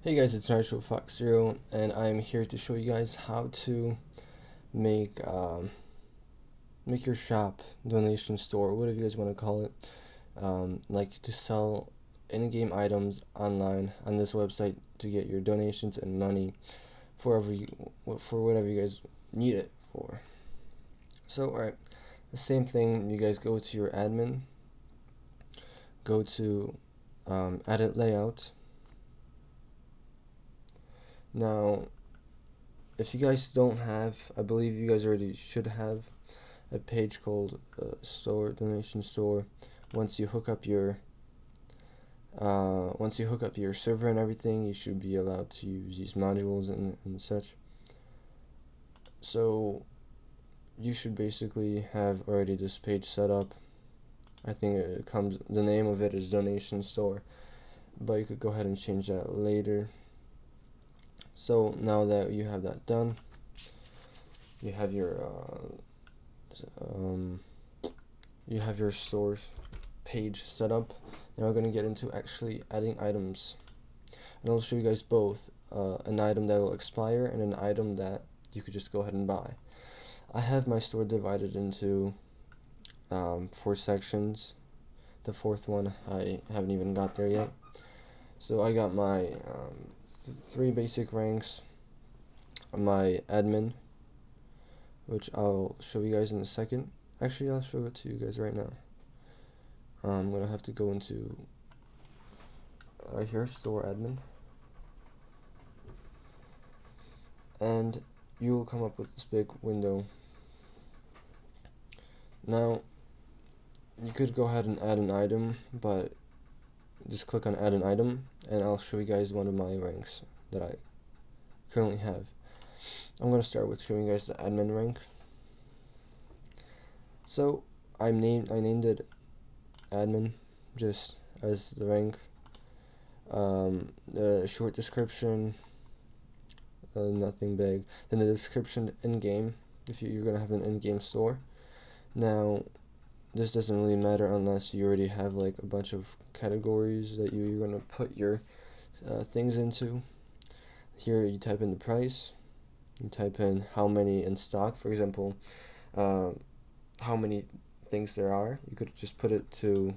Hey guys, it's Nitro Fox Zero, and I'm here to show you guys how to make make your shop, donation store, whatever you guys want to call it, like to sell in-game items online on this website to get your donations and money for whatever you guys need it for. So, alright, the same thing. You guys go to your admin, go to edit layout. Now, if you guys don't have, I believe you guys already should have a page called donation store. Once you hook up your server and everything, you should be allowed to use these modules and such. So you should basically have already this page set up. I think the name of it is donation store, but you could go ahead and change that later. So now that you have that done, you have your stores page set up. Now we're going to get into actually adding items, and I'll show you guys both an item that will expire and an item that you could just go ahead and buy. I have my store divided into 4 sections. The 4th one I haven't even got there yet. So I got my 3 basic ranks, my admin, which I'll show you guys in a second. Actually, I'll show it to you guys right now. I'm gonna have to go into right here, store admin, and you will come up with this big window. Now you could go ahead and add an item, but just click on add an item, and I'll show you guys one of my ranks that I currently have. I'm gonna start with showing you guys the admin rank. So I named it admin just as the rank. The short description, nothing big. Then the description in-game, if you're gonna have an in-game store. Now this doesn't really matter unless you already have like a bunch of categories that you're gonna put your things into. Here you type in the price, you type in how many in stock, for example, how many things there are. You could just put it to,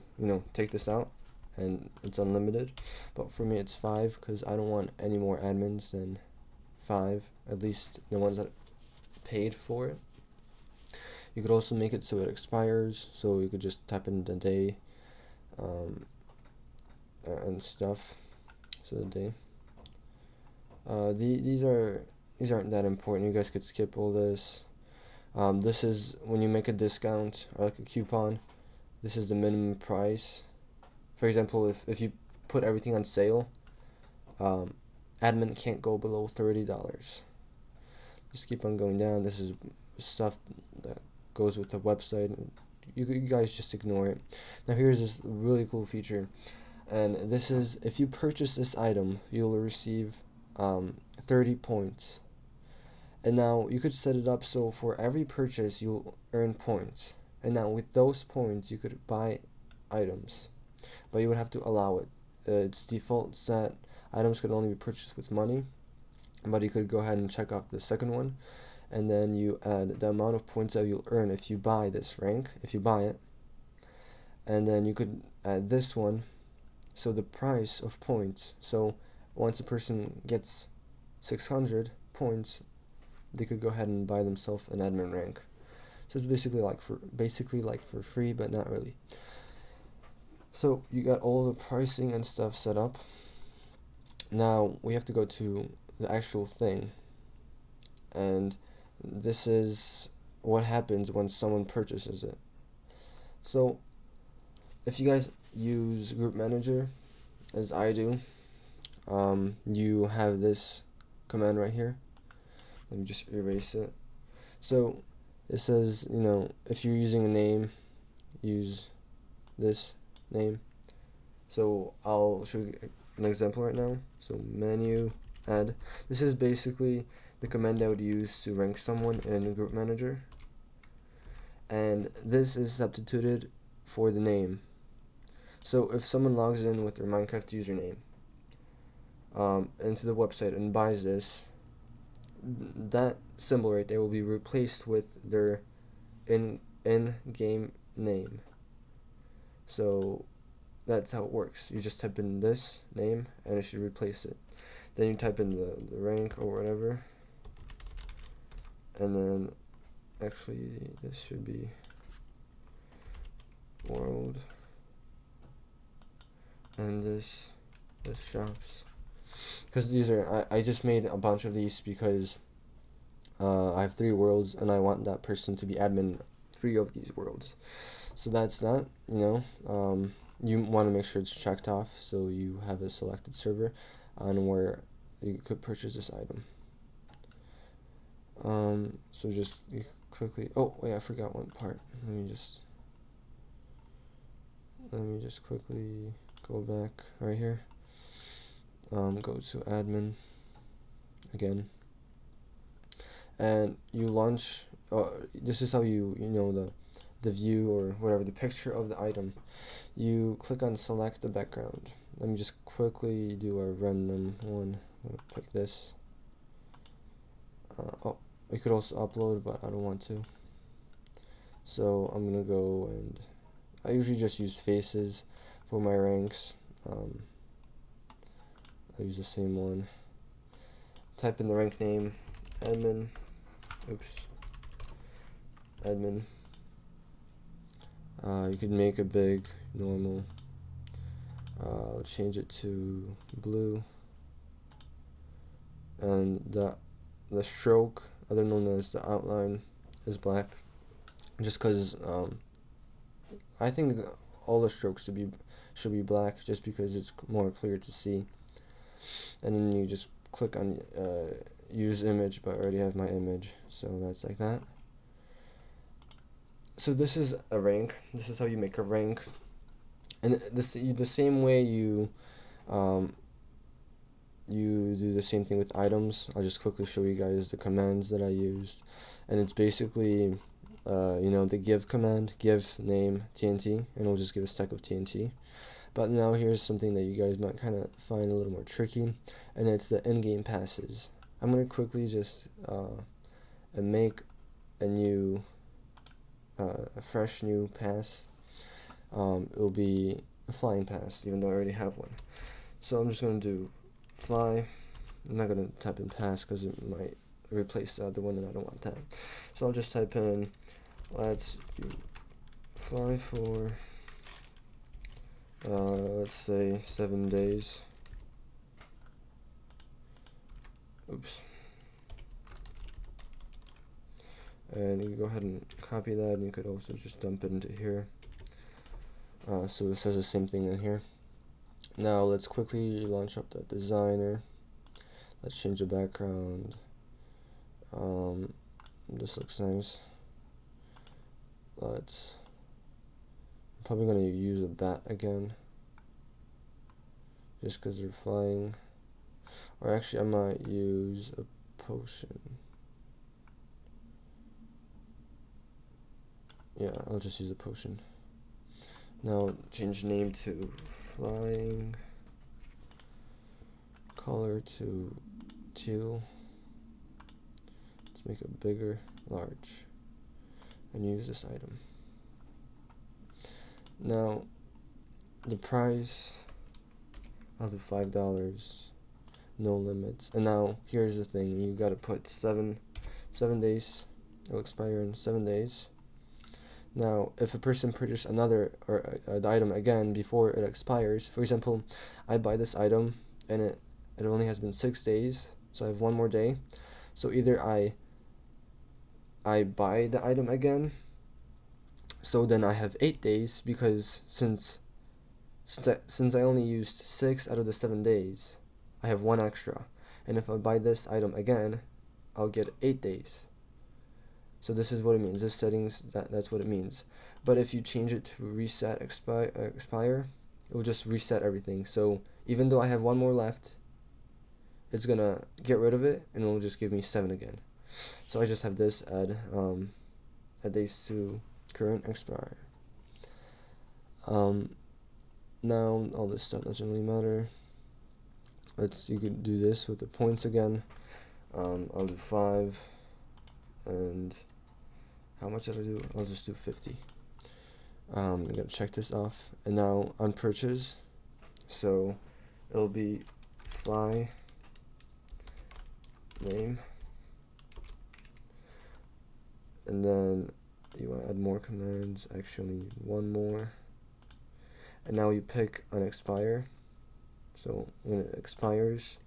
take this out and it's unlimited, but for me it's 5 because I don't want any more admins than 5, at least the ones that paid for it. You could also make it so it expires, so you could just type in the day and stuff. So the day. These aren't that important. You guys could skip all this. This is when you make a discount or like a coupon. This is the minimum price. For example, if you put everything on sale, admin can't go below $30. Just keep on going down. This is stuff that goes with the website. You guys just ignore it. Now here's this really cool feature, and this is if you purchase this item, you'll receive 30 points. And now you could set it up so for every purchase you'll earn points, and now with those points you could buy items, but you would have to allow it. It's default that items could only be purchased with money, but you could go ahead and check off the second one, and then you add the amount of points that you'll earn if you buy this rank, if you buy it, and then you could add this one, so the price of points. So once a person gets 600 points, they could go ahead and buy themselves an admin rank. So it's basically like for free, but not really. So you got all the pricing and stuff set up. Now we have to go to the actual thing, and this is what happens when someone purchases it. So if you guys use Group Manager, as I do, you have this command right here. Let me just erase it. So it says, if you're using a name, use this name. So I'll show you an example right now. So menu add. This is basically the command I would use to rank someone in Group Manager, and this is substituted for the name. So if someone logs in with their Minecraft username, into the website and buys this, that symbol right there will be replaced with their in-game name. So that's how it works. You just type in this name and it should replace it. Then you type in the rank or whatever, and then actually this should be world, and this shops, because these are I just made a bunch of these because I have 3 worlds and I want that person to be admin 3 of these worlds. So that's that. You want to make sure it's checked off so you have a selected server on where you could purchase this item. So just you quickly, oh wait, I forgot one part. Let me just quickly go back right here. Go to admin again, and you launch. This is how you know the view or whatever, the picture of the item. You click on select the background. Let me just quickly do a random one. I'm gonna pick this. Oh, you could also upload, but I don't want to. So I'm gonna go, and I usually just use faces for my ranks. I use the same one. Type in the rank name, admin. Admin. You could make it big, normal. I'll change it to blue, and the stroke, other known as the outline, is black. Just because I think all the strokes should be black, just because it's more clear to see. And then you just click on use image, but I already have my image, so that's like that. So this is a rank. This is how you make a rank, and the same way you do the same thing with items. I'll just quickly show you guys the commands that I used, and it's basically the give command, give name TNT, and it'll just give a stack of TNT. But now here's something that you guys might kind of find a little more tricky, and it's the in-game passes. I'm gonna quickly just make a fresh new pass. It'll be a flying pass, even though I already have one. So I'm just gonna do fly. I'm not gonna type in pass because it might replace the other one, and I don't want that. So I'll just type in, let's do fly for let's say 7 days. Oops. And you can go ahead and copy that, and you could also just dump it into here. So it says the same thing in here. Now let's quickly launch up the designer. Let's change the background. This looks nice. I'm probably going to use a bat again, just because they're flying. Or actually, I might use a potion. Yeah, I'll just use a potion. Now change name to flying, color to teal. Let's make it bigger, large, and use this item. Now the price, I'll do $5, no limits. And now here's the thing: you gotta put seven days. It'll expire in 7 days. Now, if a person purchases another the item again before it expires, for example, I buy this item and it only has been 6 days, so I have 1 more day. So either I buy the item again, so then I have 8 days, because since I only used 6 out of the 7 days, I have 1 extra. And if I buy this item again, I'll get 8 days. So this is what it means. This settings, that's what it means. But if you change it to reset expire, it will just reset everything. So even though I have 1 more left, it's gonna get rid of it and it will just give me 7 again. So I just have this add days to current expire. Now all this stuff doesn't really matter. you could do this with the points again. I'll do 5, and how much did I do? I'll just do 50. I'm gonna check this off, and now on purchase, so it'll be fly name, and then you want to add more commands. Actually, one more, and now you pick on expire. So when it expires,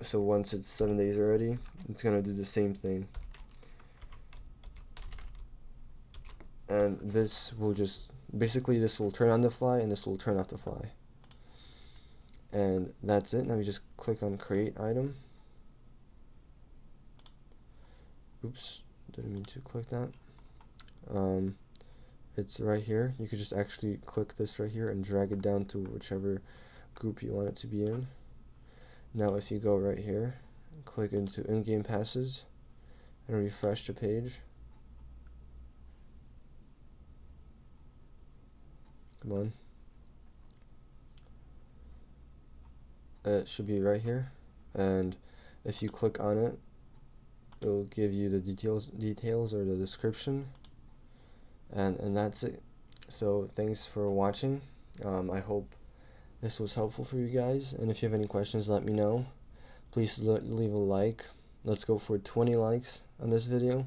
so once it's 7 days already, it's gonna do the same thing, and this will just basically, this will turn on the fly and this will turn off the fly, and that's it. Now you just click on create item. Oops, didn't mean to click that. It's right here. You could just actually click this right here and drag it down to whichever group you want it to be in. Now if you go right here, click into in-game passes and refresh the page. Come on. It should be right here, and if you click on it, it will give you the details or the description, and that's it. So thanks for watching. I hope this was helpful for you guys, and if you have any questions, let me know. Please leave a like. Let's go for 20 likes on this video.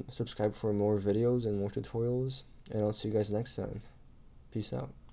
Subscribe for more videos and more tutorials, and I'll see you guys next time. Peace out.